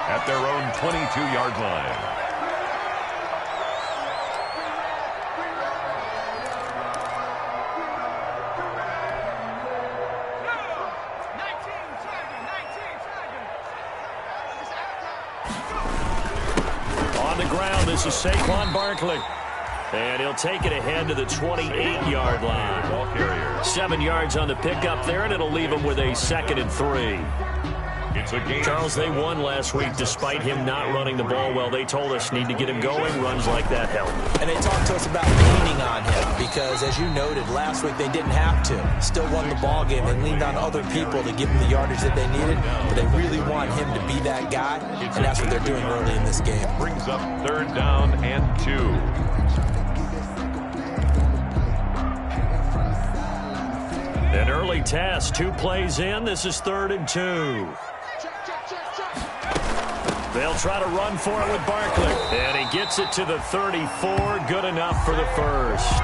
at their own 22-yard line. On the ground, this is Saquon Barkley. And he'll take it ahead to the 28-yard line. Ball carrier. 7 yards on the pickup there, and it'll leave him with a 2nd and 3. It's a game. Charles, they won last week despite him not running the ball well. They told us need to get him going. Runs like that help. And they talked to us about leaning on him because, as you noted, last week they didn't have to. Still won the ball game. They leaned on other people to give them the yardage that they needed, but they really want him to be that guy, and that's what they're doing early in this game. Brings up 3rd down and 2. An early test. 2 plays in. This is 3rd and 2. They'll try to run for it with Barkley. And he gets it to the 34. Good enough for the first.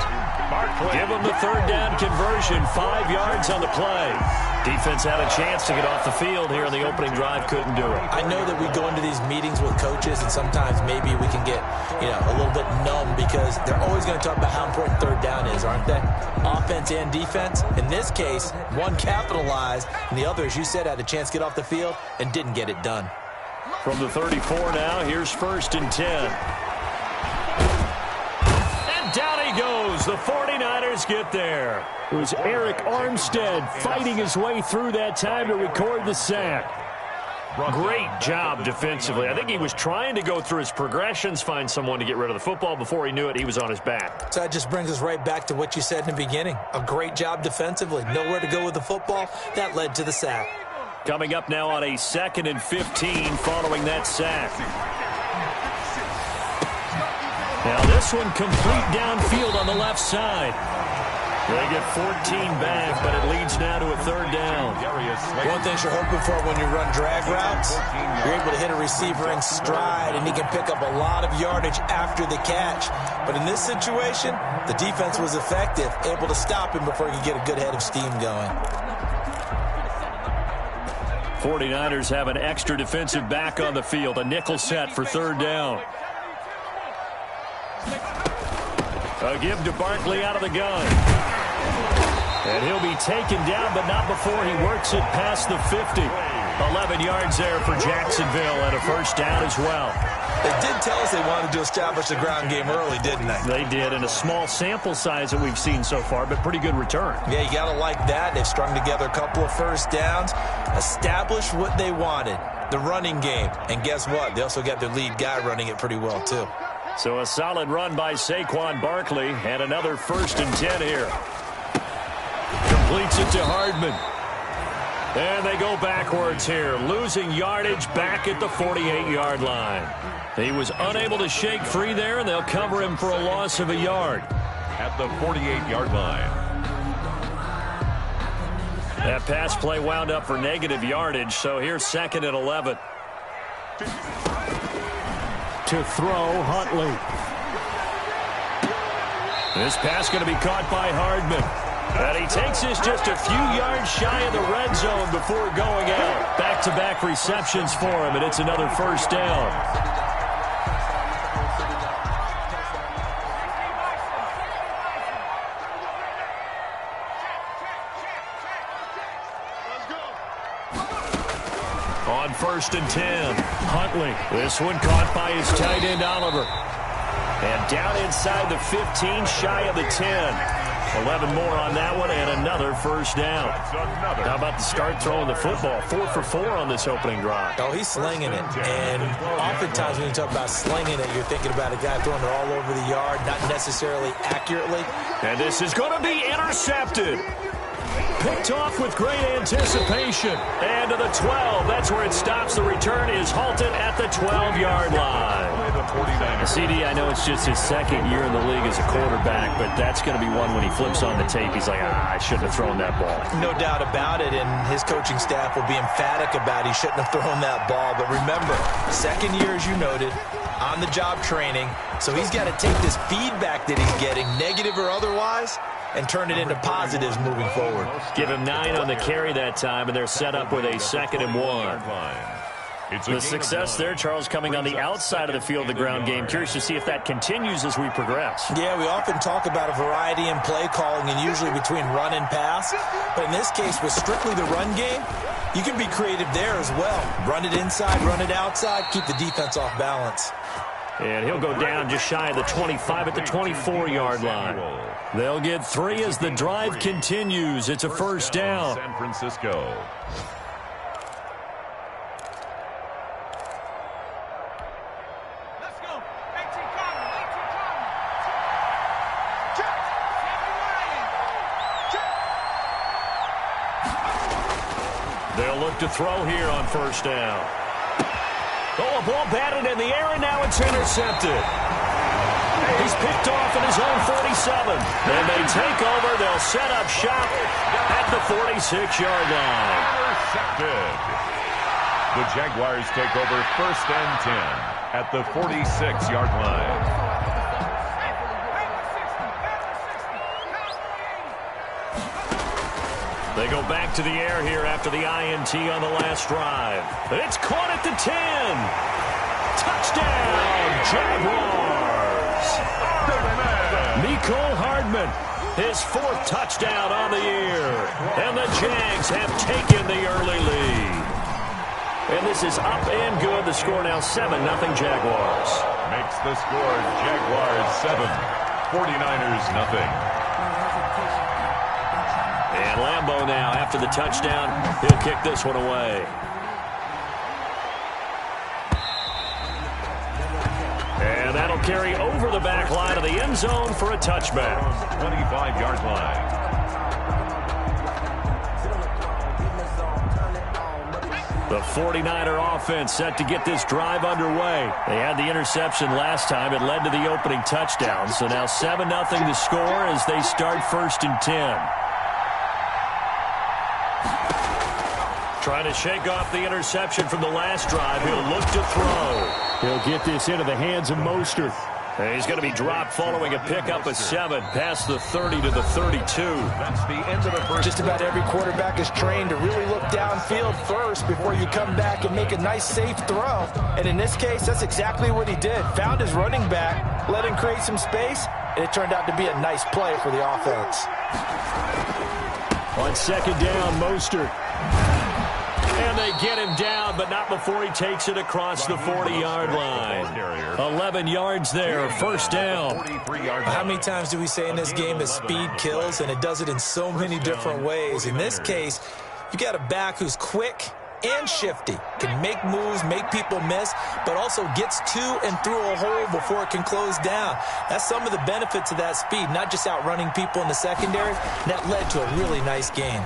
Barkley. Give him the 3rd down conversion. 5 yards on the play. Defense had a chance to get off the field here in the opening drive. Couldn't do it. I know that we go into these meetings with coaches, and sometimes maybe we can get, a little bit numb because they're always going to talk about how important 3rd down is, aren't they? Offense and defense. In this case, one capitalized, and the other, as you said, had a chance to get off the field and didn't get it done. From the 34 now, here's 1st and 10. And down he goes. The 49ers get there. It was Eric Armstead fighting his way through that time to record the sack. Great job defensively. I think he was trying to go through his progressions, find someone to get rid of the football. Before he knew it, he was on his back. So that just brings us right back to what you said in the beginning. A great job defensively. Nowhere to go with the football. That led to the sack. Coming up now on a 2nd and 15 following that sack. Now this one complete downfield on the left side. They get 14 back, but it leads now to a 3rd down. One thing you're hoping for when you run drag routes, you're able to hit a receiver in stride, and he can pick up a lot of yardage after the catch. But in this situation, the defense was effective, able to stop him before he could get a good head of steam going. 49ers have an extra defensive back on the field, a nickel set for 3rd down. A give to Barkley out of the gun. And he'll be taken down, but not before he works it past the 50. 11 yards there for Jacksonville and a 1st down as well. They did tell us they wanted to establish the ground game early, didn't they? They did, in a small sample size that we've seen so far, but pretty good return. Yeah, you got to like that. They've strung together a couple of 1st downs, established what they wanted, the running game. And guess what? They also got their lead guy running it pretty well, too. So a solid run by Saquon Barkley, and another 1st and 10 here. Completes it to Hardman. And they go backwards here, losing yardage back at the 48-yard line. He was unable to shake free there, and they'll cover him for a loss of a yard. At the 48-yard line. That pass play wound up for negative yardage, so here's 2nd and 11. To throw, Huntley. This pass going to be caught by Hardman. And he takes this just a few yards shy of the red zone before going out. Back-to-back receptions for him, and it's another 1st down. On 1st and 10, Huntley. This one caught by his tight end, Oliver. And down inside the 15, shy of the 10. 11 more on that one, and another 1st down. How about the start throwing the football? 4 for 4 on this opening drive. Oh, he's slinging it. And oftentimes when you talk about slinging it, you're thinking about a guy throwing it all over the yard, not necessarily accurately. And this is going to be intercepted. Picked off with great anticipation. And to the 12. That's where it stops. The return is halted at the 12-yard line. CD, I know it's just his 2nd year in the league as a quarterback, but that's going to be one when he flips on the tape. He's like, I shouldn't have thrown that ball. No doubt about it, and his coaching staff will be emphatic about he shouldn't have thrown that ball. But remember, 2nd year, as you noted, on-the-job training, so he's got to take this feedback that he's getting, negative or otherwise, and turn it into positives moving forward. Give him 9 on the carry that time, and they're set up with a 2nd and 1. The success there, Charles, coming on the outside of the field, the ground game. Curious to see if that continues as we progress. Yeah, we often talk about a variety in play calling and usually between run and pass. But in this case, with strictly the run game, you can be creative there as well. Run it inside, run it outside, keep the defense off balance. And he'll go down just shy of the 25 at the 24-yard line. They'll get 3 as the drive continues. It's a first down. San Francisco. They'll look to throw here on first down. Oh, a ball batted in the air, and now it's intercepted. He's picked off in his own 47. And they take over. They'll set up shop at the 46-yard line. Intercepted. The Jaguars take over first and 10 at the 46-yard line. They go back to the air here after the INT on the last drive. It's caught at the 10. Touchdown, Jaguars. Mecole Hardman, his 4th touchdown on the year. And the Jags have taken the early lead. And this is up and good. The score now 7-0 Jaguars. Makes the score Jaguars 7, 49ers nothing. And Lambeau now, after the touchdown, he'll kick this one away. And that'll carry over the back line of the end zone for a touchback. 25-yard line. The 49er offense set to get this drive underway. They had the interception last time. It led to the opening touchdown. So now 7-0 the score as they start first and 10. Trying to shake off the interception from the last drive. He'll look to throw. He'll get this into the hands of Mostert. And he's going to be dropped following a pickup of 7 past the 30 to the 32. That's the end of the first. Just about every quarterback is trained to really look downfield first before you come back and make a nice, safe throw. And in this case, that's exactly what he did. Found his running back, let him create some space, and it turned out to be a nice play for the offense. On second down, Mostert. And they get him down, but not before he takes it across the 40-yard line. 11 yards there, first down. How many times do we say in this game that speed kills, and it does it in so many different ways? In this case, you got a back who's quick and shifty, can make moves, make people miss, but also gets to and through a hole before it can close down. That's some of the benefits of that speed, not just outrunning people in the secondary. That led to a really nice game.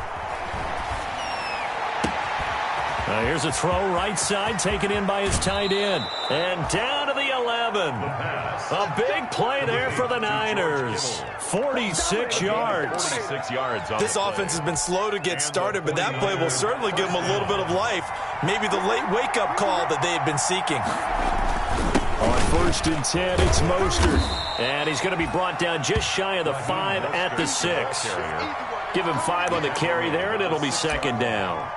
Here's a throw right side, taken in by his tight end. And down to the 11. A big play there for the Niners. 46 yards. 46 yards. This offense has been slow to get started, but that play will certainly give them a little bit of life. Maybe the late wake-up call that they had been seeking. On first and 10, it's Mostert. And he's going to be brought down just shy of the 5 at the 6. Give him 5 on the carry there, and it'll be second down.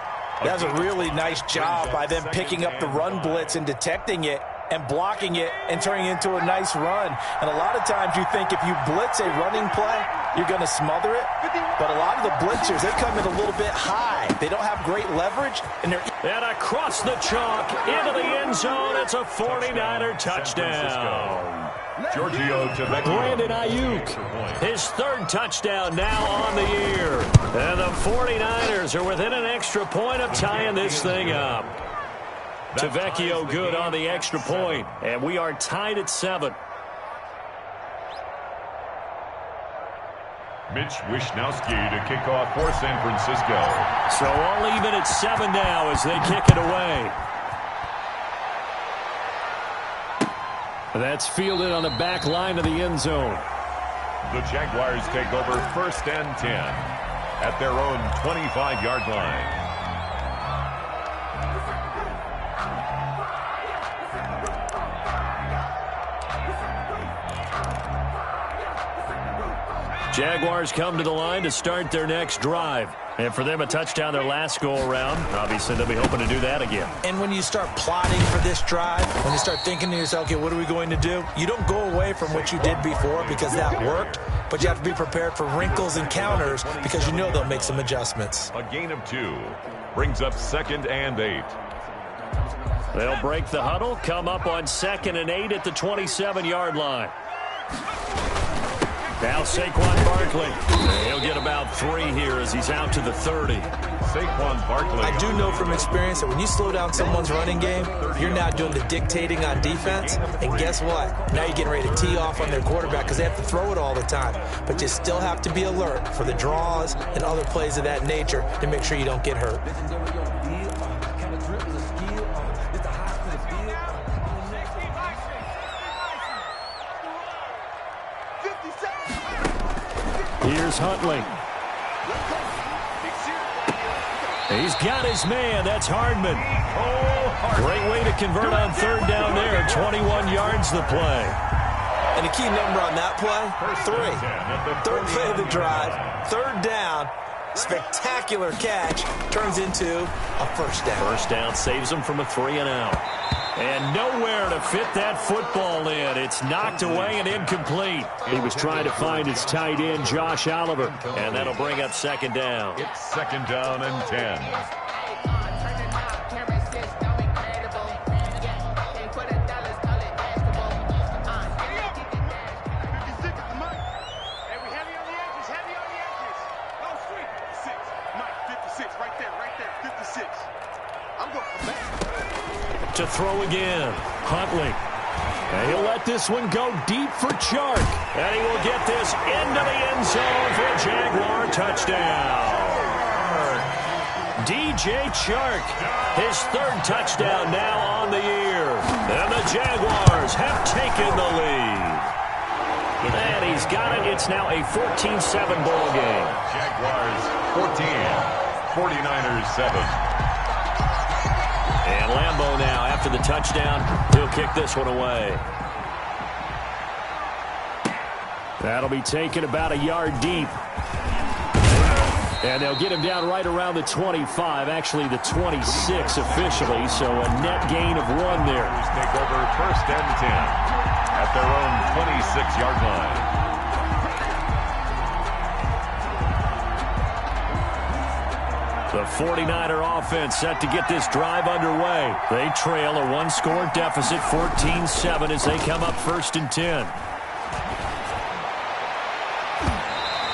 That was a really nice job by them picking up the run blitz and detecting it and blocking it and turning it into a nice run. And a lot of times you think if you blitz a running play, you're going to smother it. But a lot of the blitzers, they come in a little bit high. They don't have great leverage. And across the chalk, into the end zone, it's a 49er touchdown. Giorgio to Brandon Ayuk, his 3rd touchdown now on the year. And the 49ers are within an extra point of tying this thing up. Tavecchio good on the extra point, and we are tied at 7. Mitch Wishnowski to kick off for San Francisco. So all even at 7 now as they kick it away. That's fielded on the back line of the end zone. The Jaguars take over first and 10 at their own 25-yard line. Jaguars come to the line to start their next drive. And for them, a touchdown their last go-around. Obviously, they'll be hoping to do that again. And when you start plotting for this drive, when you start thinking to yourself, okay, what are we going to do? You don't go away from what you did before because that worked, but you have to be prepared for wrinkles and counters because you know they'll make some adjustments. A gain of 2 brings up 2nd and 8. They'll break the huddle, come up on 2nd and 8 at the 27-yard line. Now Saquon Barkley. He'll get about 3 here as he's out to the 30. Saquon Barkley. I do know from experience that when you slow down someone's running game, you're now doing the dictating on defense. And guess what? Now you're getting ready to tee off on their quarterback because they have to throw it all the time. But you still have to be alert for the draws and other plays of that nature to make sure you don't get hurt. Here's Huntley. He's got his man. That's Hardman. Great way to convert on 3rd down there. 21 yards the play. And a key number on that play, 3. 3rd play of the drive, 3rd down. Spectacular catch turns into a 1st down. 1st down saves him from a 3-and-out. And nowhere to fit that football in. It's knocked away and incomplete. He was trying to find his tight end, Josh Oliver, and that'll bring up 2nd down. It's 2nd down and 10. To throw again. Huntley. And he'll let this one go deep for Chark. And he will get this into the end zone for a Jaguar touchdown. DJ Chark, his 3rd touchdown now on the year. And the Jaguars have taken the lead. And he's got it. It's now a 14-7 ball game. Jaguars 14, 49ers 7. And Lambeau now, after the touchdown, he'll kick this one away. That'll be taken about a yard deep. And they'll get him down right around the 25, actually the 26 officially, so a net gain of 1 there. Take over 1st and 10 at their own 26-yard line. The 49er offense set to get this drive underway. They trail a 1-score deficit, 14-7, as they come up 1st and 10.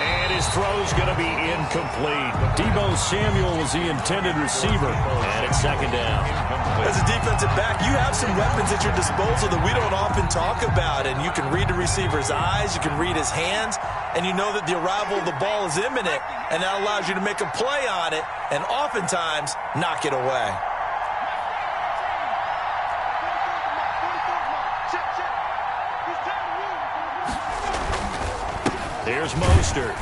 And his throw's going to be incomplete. Deebo Samuel was the intended receiver. And it's 2nd down. As a defensive back, you have some weapons at your disposal that we don't often talk about. And you can read the receiver's eyes, you can read his hands, and you know that the arrival of the ball is imminent. And that allows you to make a play on it and oftentimes knock it away. Here's Mostert.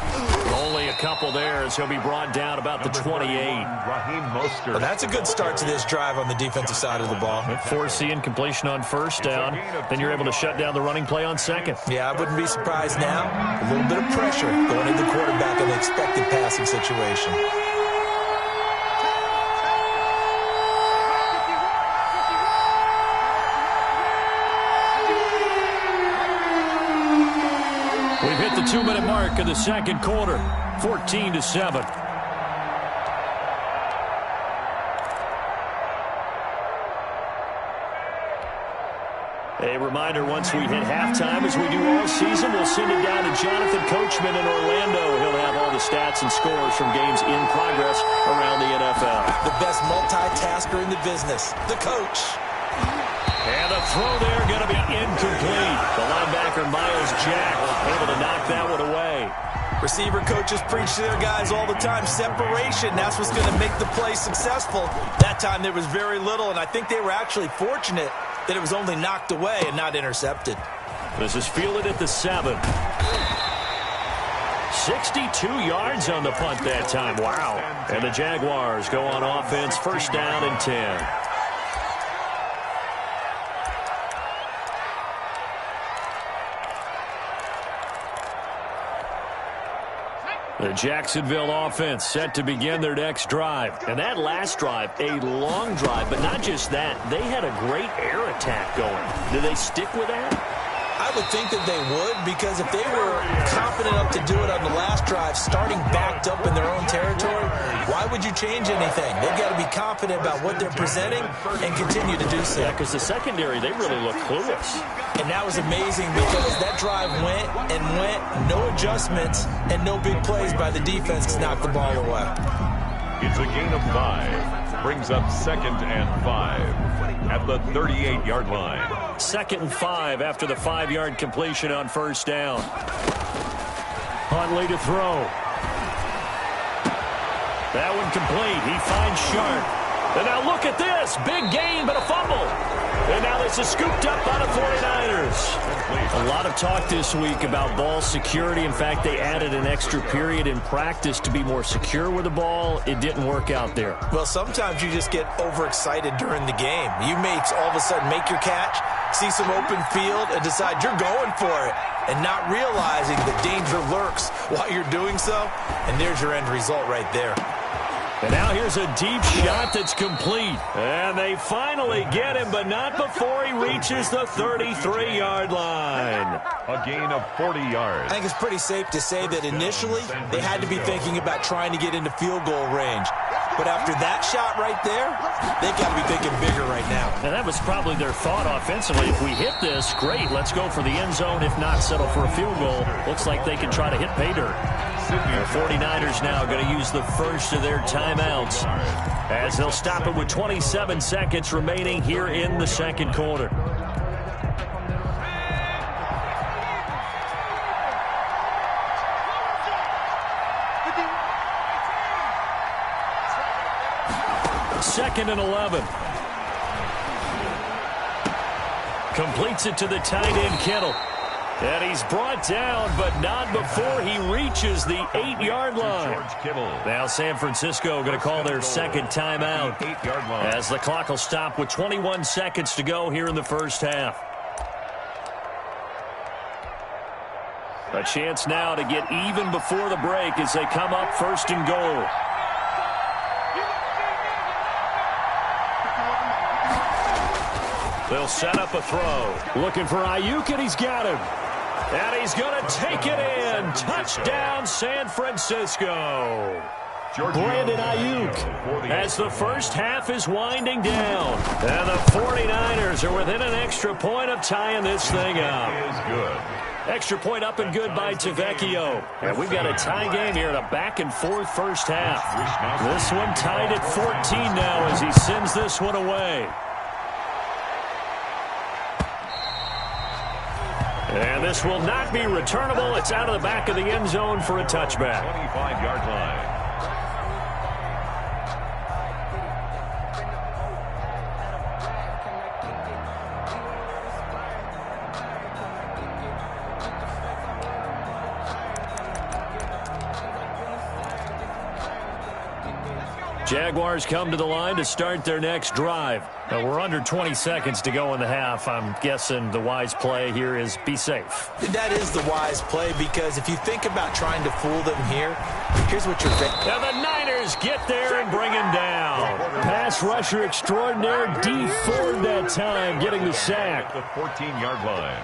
Only a couple there as he'll be brought down about the 28. Raheem Mostert. Well, that's a good start to this drive on the defensive side of the ball. Forcing incompletion on 1st down. Then you're able to shut down the running play on 2nd. Yeah, I wouldn't be surprised now. A little bit of pressure going into the quarterback in an expected passing situation. We've hit the 2-minute mark of the 2nd quarter, 14-7. A reminder, once we hit halftime, as we do all season, we'll send it down to Jonathan Coachman in Orlando. He'll have all the stats and scores from games in progress around the NFL. The best multitasker in the business, the coach. And the throw there going to be incomplete. The linebacker, Miles Jack, able to knock that one away. Receiver coaches preach to their guys all the time. Separation, that's what's going to make the play successful. That time there was very little, and I think they were actually fortunate that it was only knocked away and not intercepted. This is fielded at the 7. 62 yards on the punt that time. Wow. And the Jaguars go on offense, 1st down and 10. The Jacksonville offense set to begin their next drive. And that last drive, a long drive, but not just that. They had a great air attack going. Do they stick with that? I would think that they would, because if they were confident enough to do it on the last drive, starting backed up in their own territory, why would you change anything? They've got to be confident about what they're presenting and continue to do so. Yeah, because the secondary, they really look clueless. And that was amazing because that drive went and went, no adjustments, and no big plays by the defense to knock the ball away. It's a gain of 5. Brings up 2nd and 5 at the 38-yard line. 2nd and 5 after the 5-yard completion on first down. Huntley to throw. That one complete. He finds Sharp. And now look at this. Big gain, but a fumble. And now this is scooped up by the 49ers. A lot of talk this week about ball security. In fact, they added an extra period in practice to be more secure with the ball. It didn't work out there. Well, sometimes you just get overexcited during the game. You may all of a sudden make your catch, see some open field, and decide you're going for it, and not realizing the danger lurks while you're doing so. And there's your end result right there. And now here's a deep shot that's complete. And they finally get him, but not before he reaches the 33-yard line. A gain of 40 yards. I think it's pretty safe to say that initially they had to be thinking about trying to get into field goal range. But after that shot right there, they've got to be thinking bigger right now. And that was probably their thought offensively. If we hit this, great, let's go for the end zone. If not, settle for a field goal. Looks like they can try to hit pay dirt. The 49ers now going to use the first of their timeouts as they'll stop it with 27 seconds remaining here in the second quarter. Second and 11. Completes it to the tight end, Kittle. And he's brought down, but not before he reaches the 8-yard line. Now San Francisco going to call their second timeout as the clock will stop with 21 seconds to go here in the first half. A chance now to get even before the break as they come up first and goal. They'll set up a throw. Looking for Ayuk, and he's got him. And he's going to take it in. Touchdown, San Francisco. Brandon Ayuk as the first half is winding down. And the 49ers are within an extra point of tying this thing up. Extra point up and good by Tavecchio. And we've got a tie game here in a back-and-forth first half. This one tied at 14 now as he sends this one away. And this will not be returnable. It's out of the back of the end zone for a touchback. 25-yard line. Jaguars come to the line to start their next drive. Now we're under 20 seconds to go in the half. I'm guessing the wise play here is be safe. That is the wise play, because if you think about trying to fool them here, here's what you're thinking. Now the Niners get there and bring him down. Pass rusher extraordinaire, D Ford that time, getting the sack. The 14-yard line.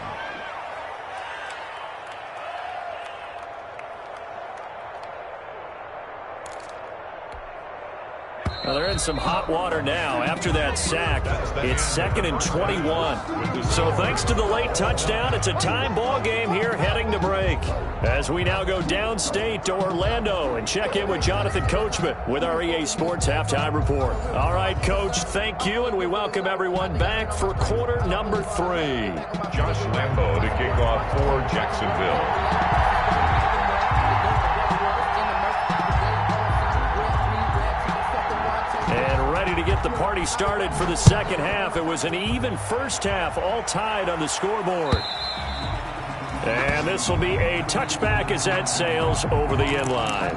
Well, they're in some hot water now after that sack. It's 2nd and 21. So thanks to the late touchdown, it's a time ball game here heading to break. As we now go downstate to Orlando and check in with Jonathan Coachman with our EA Sports Halftime Report. All right, Coach, thank you, and we welcome everyone back for quarter number 3. Josh Lambo to kick off for Jacksonville. To get the party started for the second half. It was an even first half, all tied on the scoreboard. And this will be a touchback as that sails over the end line.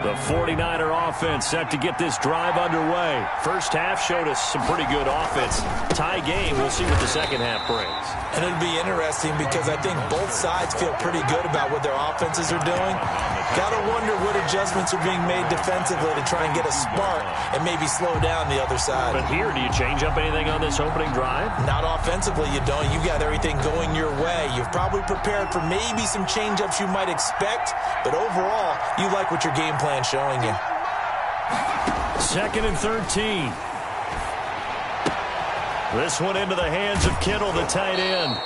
The The 49er offense set to get this drive underway. First half showed us some pretty good offense. Tie game. We'll see what the second half brings. And it'll be interesting because I think both sides feel pretty good about what their offenses are doing. Got to wonder what adjustments are being made defensively to try and get a spark and maybe slow down the other side. But here, do you change up anything on this opening drive? Not offensively, you don't. You got everything going your way. You've probably prepared for maybe some change-ups you might expect, but overall, you like what your game plan's showing you. 2nd and 13. This one into the hands of Kittle, the tight end.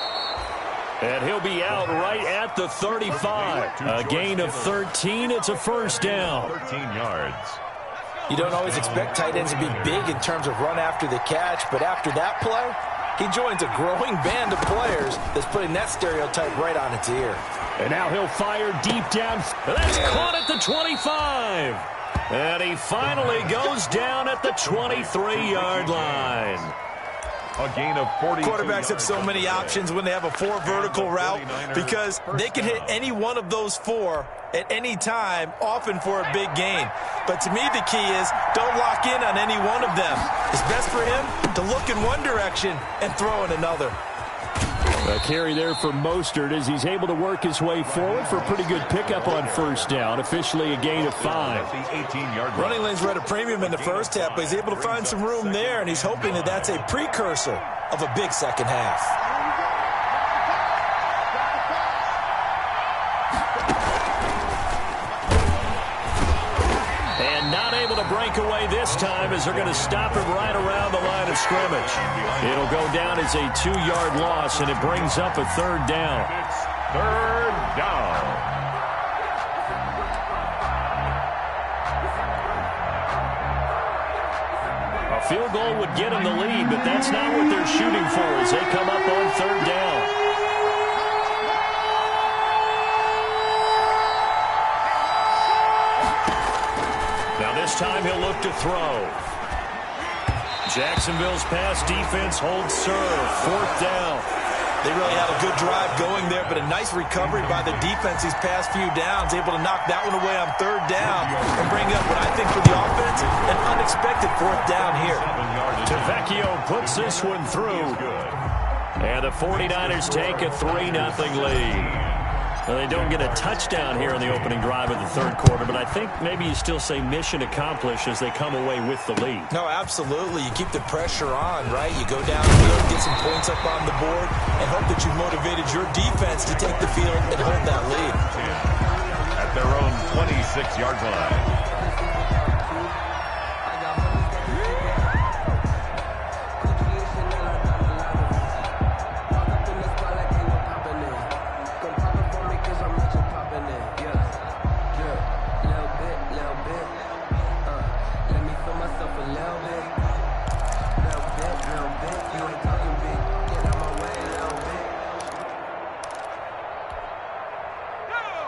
And he'll be out right at the 35. A gain of 13. It's a first down. 13 yards. You don't always expect tight ends to be big in terms of run after the catch, but after that play, he joins a growing band of players that's putting that stereotype right on its ear. And now he'll fire deep down. That's caught at the 25. And he finally goes down at the 23-yard line. A gain of 40. Quarterbacks have so many options when they have a 4 vertical route because they can hit any one of those 4 at any time, often for a big gain. But to me, the key is don't lock in on any one of them. It's best for him to look in one direction and throw in another. A carry there for Mostert as he's able to work his way forward for a pretty good pickup on first down. Officially a gain of 5. The 18-yard Running lanes were at a premium in the first half, but he's able to find some room there, and he's hoping that that's a precursor of a big second half. And not able to break away this time as they're going to stop him right around the line of scrimmage. It'll go down as a 2-yard loss, and it brings up a 3rd down. It's 3rd down. A field goal would get him the lead, but that's not what they're shooting for as they come up on 3rd down. Now this time he'll look to throw. Jacksonville's pass defense holds serve. 4th down. They really had a good drive going there, but a nice recovery by the defense these past few downs, able to knock that one away on 3rd down and bring up what I think for the offense, an unexpected 4th down here. Tavecchio puts this one through. And the 49ers take a 3-0 lead. Well, they don't get a touchdown here in the opening drive of the 3rd quarter, but I think maybe you still say mission accomplished as they come away with the lead. No, absolutely. You keep the pressure on, right? You go downfield, get some points up on the board, and hope that you've motivated your defense to take the field and hold that lead. At their own 26-yard line.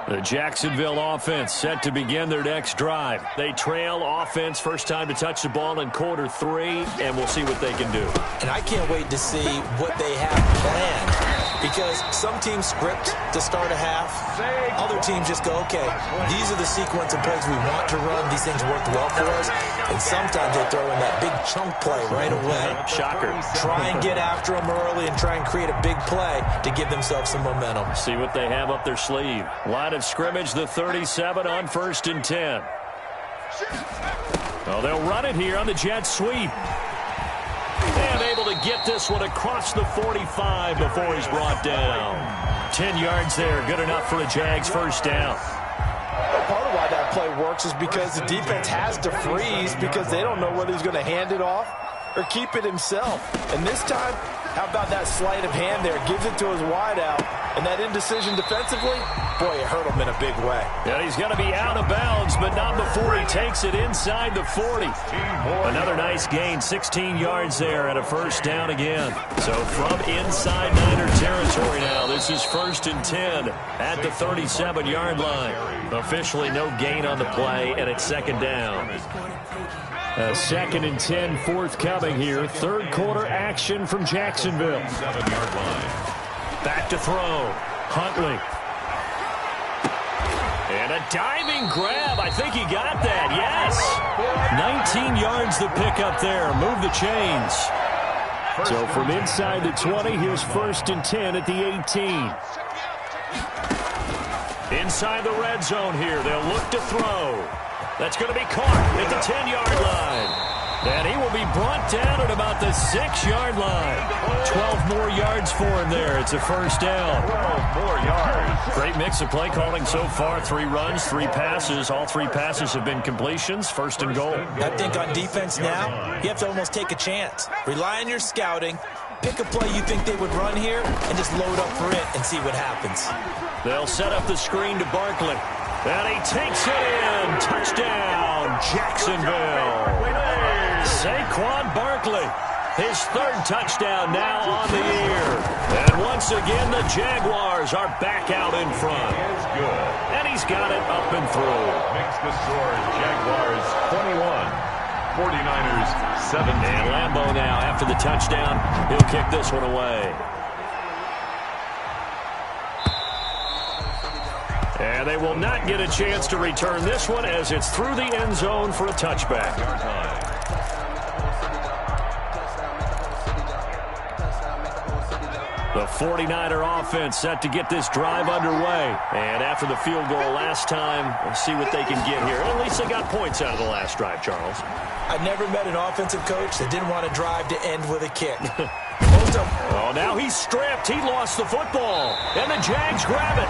The Jacksonville offense set to begin their next drive. They trail offense, first time to touch the ball in quarter 3, and we'll see what they can do. And I can't wait to see what they have planned, because some teams script to start a half. Other teams just go, okay, these are the sequence of plays we want to run. These things worked well for us. And sometimes they throw in that big chunk play right away. Shocker. Try and get after them early and try and create a big play to give themselves some momentum. See what they have up their sleeve. Line of scrimmage, the 37 on 1st and 10. Well, they'll run it here on the jet sweep. And able to get this one across the 45 before he's brought down. 10 yards there, good enough for a Jags first down. Part of why that play works is because the defense has to freeze because they don't know whether he's going to hand it off or keep it himself. And this time, how about that sleight of hand there? Gives it to his wideout. And that indecision defensively, boy, it hurt him in a big way. Yeah, he's going to be out of bounds, but not before he takes it inside the 40. Another nice gain, 16 yards there, and a first down again. So from inside Niner territory now, this is 1st and 10 at the 37-yard line. Officially no gain on the play, and it's 2nd down. 2nd and 10 forthcoming here. 3rd quarter action from Jacksonville. 7-yard line. Back to throw. Huntley. And And a diving grab. I think he got that. Yes. 19 yards to pick up there. Move the chains. So from inside the 20, here's 1st and 10 at the 18. Inside the red zone here. They'll look to throw. That's going to be caught at the 10-yard line. And he will be brought down at about the 6-yard line. 12 more yards for him there. It's a 1st down. 12 more yards. Great mix of play calling so far. 3 runs, 3 passes. All 3 passes have been completions. 1st and goal. I think on defense now, you have to almost take a chance. Rely on your scouting. Pick a play you think they would run here and just load up for it and see what happens. They'll set up the screen to Barkley. And he takes it in. Touchdown, Jacksonville. Saquon Barkley, his 3rd touchdown now on the year. And once again, the Jaguars are back out in front. Is good. And he's got it up and through. Makes the score Jaguars 21, 49ers 17. And Lambeau now, after the touchdown, he'll kick this one away. And they will not get a chance to return this one as it's through the end zone for a touchback. The 49er offense set to get this drive underway. And after the field goal last time, we'll see what they can get here. At least they got points out of the last drive, Charles. I never met an offensive coach that didn't want to drive to end with a kick. Oh, now he's stripped. He lost the football. And the Jags grab it.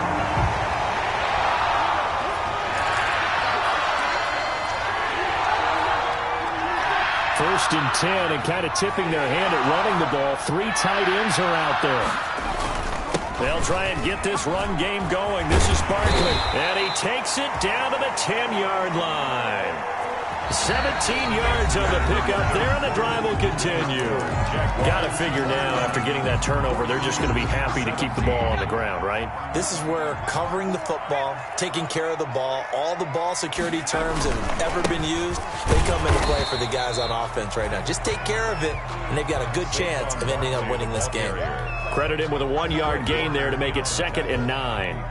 First and 10, and kind of tipping their hand at running the ball. 3 tight ends are out there. They'll try and get this run game going. This is Barkley, and he takes it down to the 10-yard line. 17 yards on the pickup there, and the drive will continue. Got to figure now, after getting that turnover, they're just going to be happy to keep the ball on the ground, right? This is where covering the football, taking care of the ball, all the ball security terms that have ever been used, they come into play for the guys on offense right now. Just take care of it, and they've got a good chance of ending up winning this game. Credit him with a 1-yard gain there to make it 2nd and 9.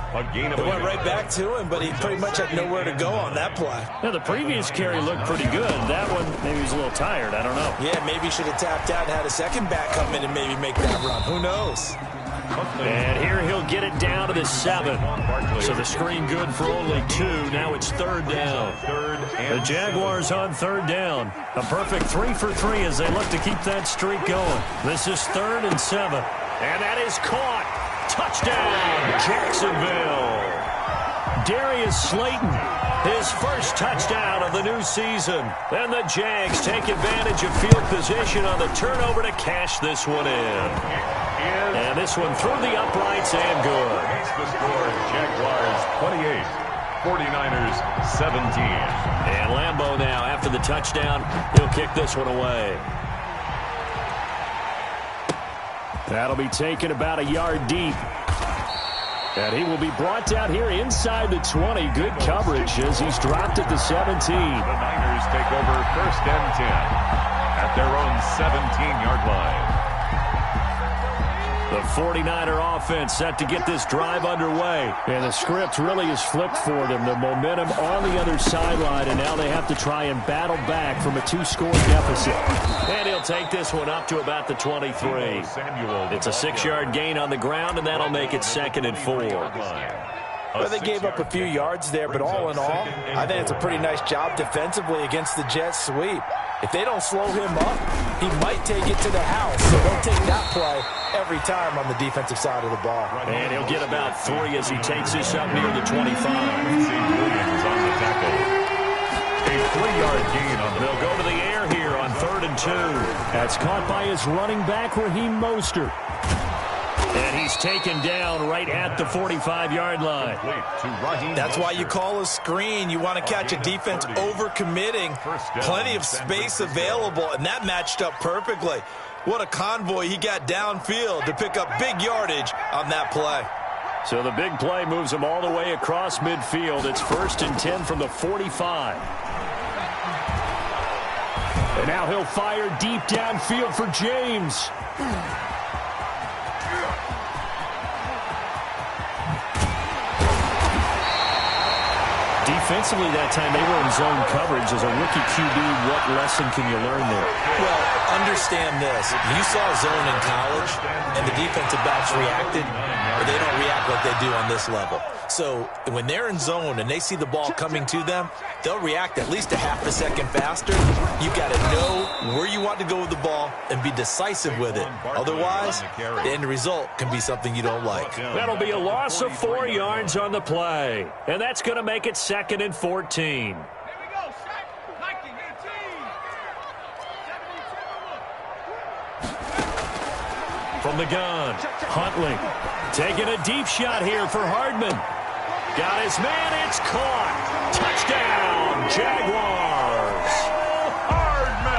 It went right back to him, but he pretty much had nowhere to go on that play. Now, the previous carry looked pretty good. That one, maybe he was a little tired. I don't know. Yeah, maybe he should have tapped out and had a second back come in and maybe make that run. Who knows? And here he'll get it down to the 7. So the screen good for only 2. Now it's 3rd down. The Jaguars on 3rd down. A perfect 3 for 3 as they look to keep that streak going. This is 3rd and 7. And that is caught. Touchdown, Jacksonville. Darius Slayton, his first touchdown of the new season. And the Jags take advantage of field position on the turnover to cash this one in. And this one through the uprights and good. Makes the score Jaguars 28, 49ers 17. And Lambeau now, after the touchdown, he'll kick this one away. That'll be taken about a yard deep. And he will be brought down here inside the 20. Good coverage as he's dropped at the 17. The Niners take over 1st and 10 at their own 17-yard line. The 49er offense set to get this drive underway. And the script really is flipped for them. The momentum on the other sideline, and now they have to try and battle back from a 2-score deficit. And he'll take this one up to about the 23. It's a 6-yard gain on the ground, and that'll make it 2nd and 4. Well, they gave up a few yards there, but all in all, I think it's a pretty nice job defensively against the Jets sweep. If they don't slow him up, he might take it to the house, so they'll take that play every time on the defensive side of the ball. And he'll get about 3 as he takes this up near the 25. Williams on the tackle. A 3-yard gain on the They'll go to the air here on 3rd and 2. That's caught by his running back, Raheem Mostert. And he's taken down right at the 45-yard line. That's why you call a screen. You want to catch a defense overcommitting. Plenty of space available, and that matched up perfectly. What a convoy he got downfield to pick up big yardage on that play. So the big play moves him all the way across midfield. It's 1st and 10 from the 45. And now he'll fire deep downfield for James. Defensively that time, they were in zone coverage. As a rookie QB, what lesson can you learn there? Well, understand this. You saw zone in college, and the defensive backs reacted, but they don't react like they do on this level. So when they're in zone and they see the ball coming to them, they'll react at least a half a second faster. You've got to know where you want to go with the ball and be decisive with it. Otherwise, the end result can be something you don't like. That'll be a loss of 4 yards on the play. And that's going to make it 2nd and 14. From the gun, Huntley taking a deep shot here for Hardman. Got his man, it's caught. Touchdown, Jaguars.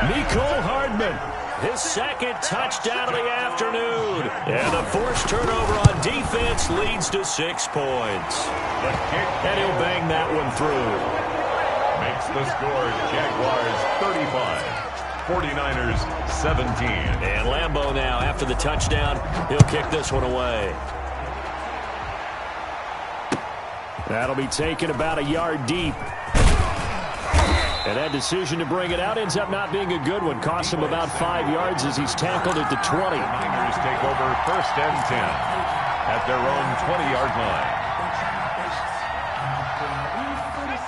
Mecole Hardman, his 2nd touchdown of the afternoon. And the forced turnover on defense leads to 6 points. And he'll bang that one through. Makes the score Jaguars 35. 49ers 17. And Lambeau now, after the touchdown, he'll kick this one away. That'll be taken about a yard deep. And that decision to bring it out ends up not being a good one. Costs him about 5 yards as he's tackled at the 20. Niners take over 1st and 10 at their own 20-yard line.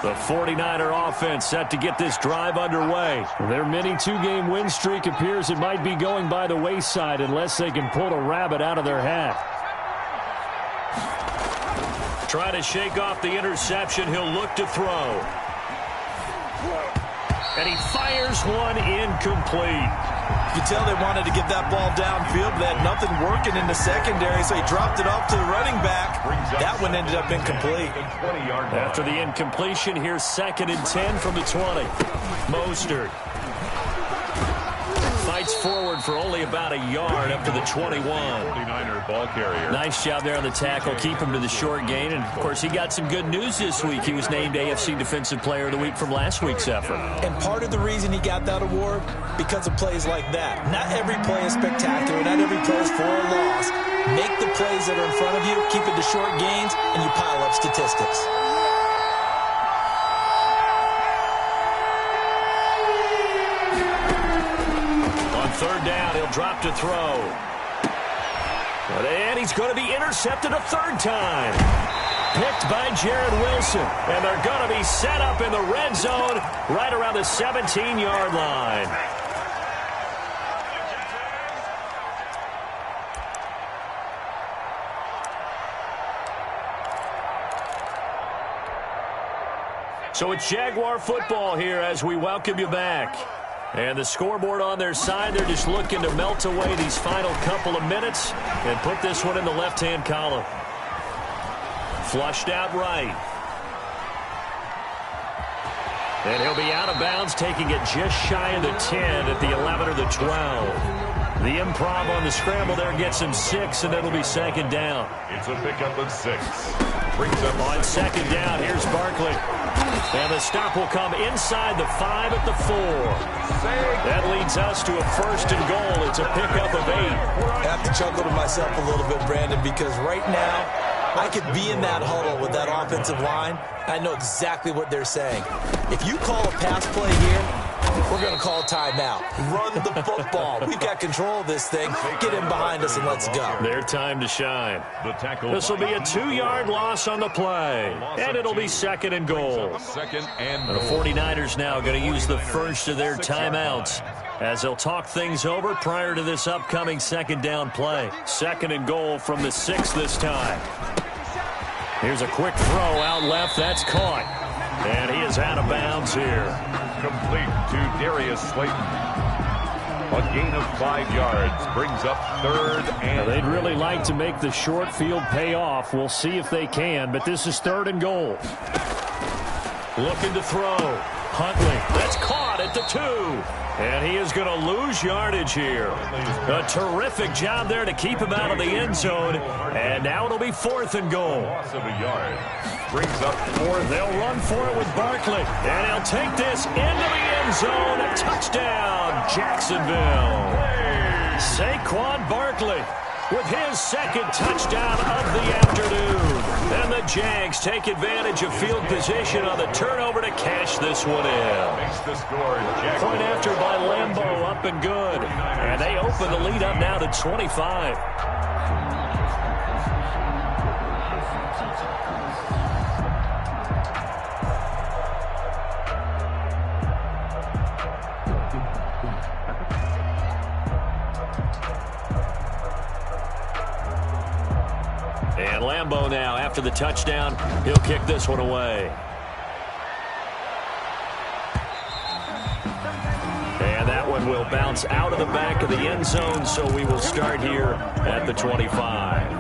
The 49er offense set to get this drive underway. Their mini 2-game win streak appears it might be going by the wayside unless they can pull a rabbit out of their hat. Try to shake off the interception. He'll look to throw. And he fires one incomplete. You can tell they wanted to get that ball downfield, but they had nothing working in the secondary, so he dropped it off to the running back. That one ended up incomplete. After the incompletion, here's 2nd and 10 from the 20. Mostert fights forward for only about a yard up to the 21. 49er ball carrier. Nice job there on the tackle. Keep him to the short gain. And, of course, he got some good news this week. He was named AFC Defensive Player of the Week from last week's effort. And part of the reason he got that award, because of plays like that. Not every play is spectacular. Not every play is for a loss. Make the plays that are in front of you, keep it to short gains, and you pile up statistics. On 3rd down, he'll drop to throw. And he's going to be intercepted a 3rd time. Picked by Jared Wilson. And they're going to be set up in the red zone right around the 17-yard line. So it's Jaguar football here as we welcome you back. And the scoreboard on their side, they're just looking to melt away these final couple of minutes and put this one in the left-hand column. Flushed out right. And he'll be out of bounds, taking it just shy of the 10 at the 11 or the 12. The improv on the scramble there gets him 6, and it'll be 2nd down. It's a pickup of 6. Brings up on 2nd down. Here's Barkley. And the stop will come inside the 5 at the 4. That leads us to a 1st and goal. It's a pickup of 8. I have to chuckle to myself a little bit, Brandon, because right now I could be in that huddle with that offensive line. I know exactly what they're saying. If you call a pass play here, we're going to call a timeout. Run the football. We've got control of this thing. Get in behind us and let's go. Their time to shine. This will be a 2-yard loss on the play. And it'll be 2nd and goal. The 49ers now going to use the first of their timeouts as they'll talk things over prior to this upcoming 2nd down play. 2nd and goal from the 6 this time. Here's a quick throw out left. That's caught. And he is out of bounds here. Complete to Darius Slayton. A gain of 5 yards brings up 3rd and... Now they'd really like to make the short field pay off. We'll see if they can, but this is 3rd and goal. Looking to throw. Huntley. That's caught at the 2. And he is going to lose yardage here. A terrific job there to keep him out of the end zone. And now it'll be 4th and goal. Loss of a yard. Brings up 4th. They'll run for it with Barkley. And he'll take this into the end zone. Touchdown, Jacksonville. Saquon Barkley with his 2nd touchdown of the afternoon. And the Jags take advantage of field position on the turnover to cash this one in. Makes the score. Point after by Lambeau, up and good. And they open the lead up now to 25. And Lambeau now, after the touchdown, he'll kick this one away. And that one will bounce out of the back of the end zone, so we will start here at the 25.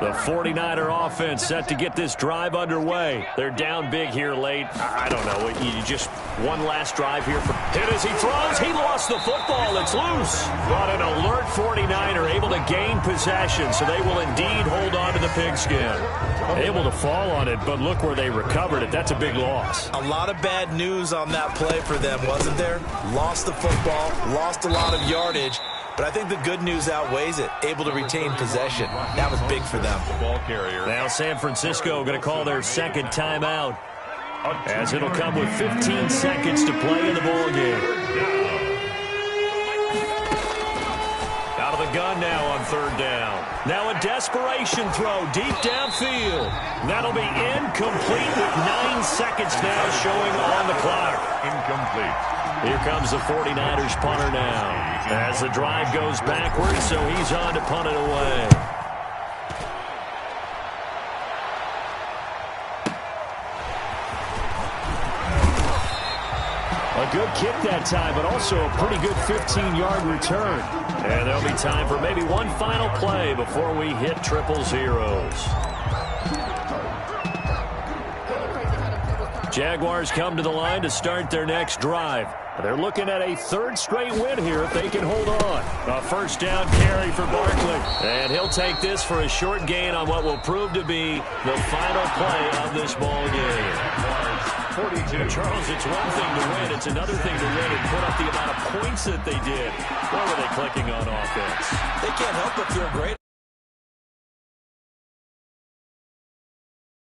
The 49er offense set to get this drive underway. They're down big here late. I don't know. You just one last drive here. Hit as he throws. He lost the football. It's loose. But an alert 49er able to gain possession, so they will indeed hold on to the pigskin. Able to fall on it, but look where they recovered it. That's a big loss. A lot of bad news on that play for them, wasn't there? Lost the football, lost a lot of yardage. But I think the good news outweighs it. Able to retain possession. That was big for them. Ball carrier. Now San Francisco going to call their second timeout, as it'll come with 15 seconds to play in the ball game. Out of the gun now on third down. Now a desperation throw deep downfield. That'll be incomplete with 9 seconds now showing on the clock. Incomplete. Here comes the 49ers punter now, as the drive goes backwards, so he's on to punt it away. A good kick that time, but also a pretty good 15-yard return. And there'll be time for maybe one final play before we hit triple zeros. Jaguars come to the line to start their next drive. They're looking at a third straight win here if they can hold on. A first down carry for Barkley. And he'll take this for a short gain on what will prove to be the final play of this ball game. 42. Charles, it's one thing to win. It's another thing to win and put up the amount of points that they did. Where were they clicking on offense? They can't help but feel great.